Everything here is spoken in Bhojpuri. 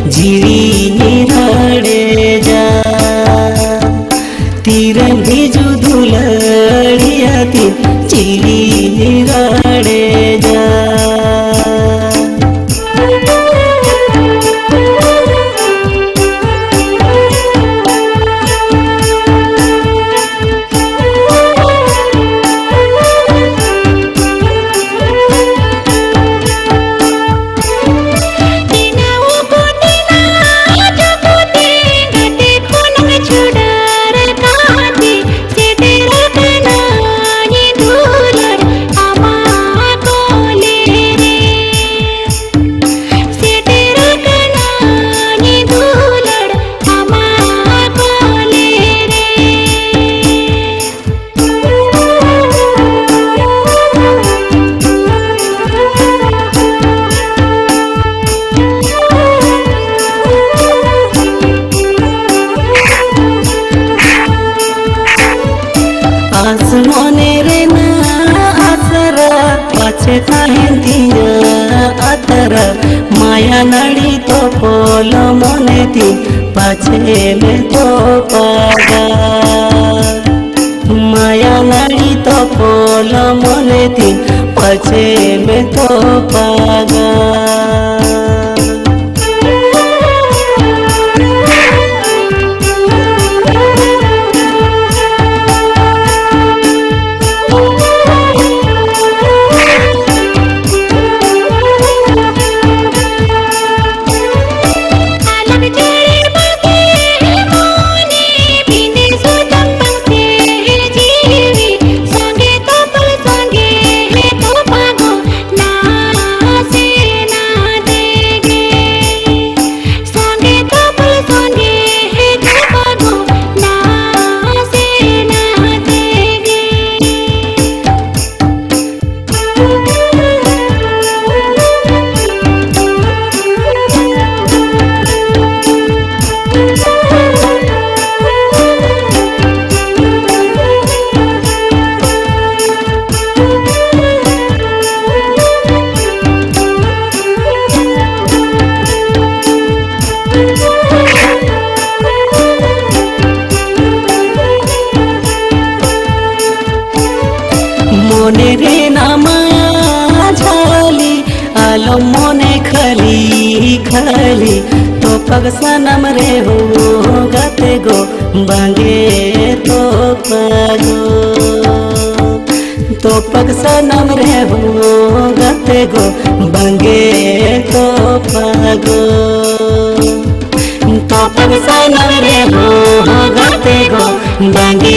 जीवी निराड़े जा तीरन भिजु दुलड़िया ती जीवी निराड़े जा। आसमाने रे ना आसरा पाछे थाहेंतिया आतरा माया नाड़ी तो पोल मने थी पाछे में तो पागा माया नाड़ी तो पोल मने थी पाछे में तो पागा। मोने रे ना माया झाली आलो मोने खली खली तो पग सनम रे हो गते गो बांगे तो पगो तो पग सनम रे हो गते गो बांगे तो पगो तो पग सनम रे हो गते गो बांगे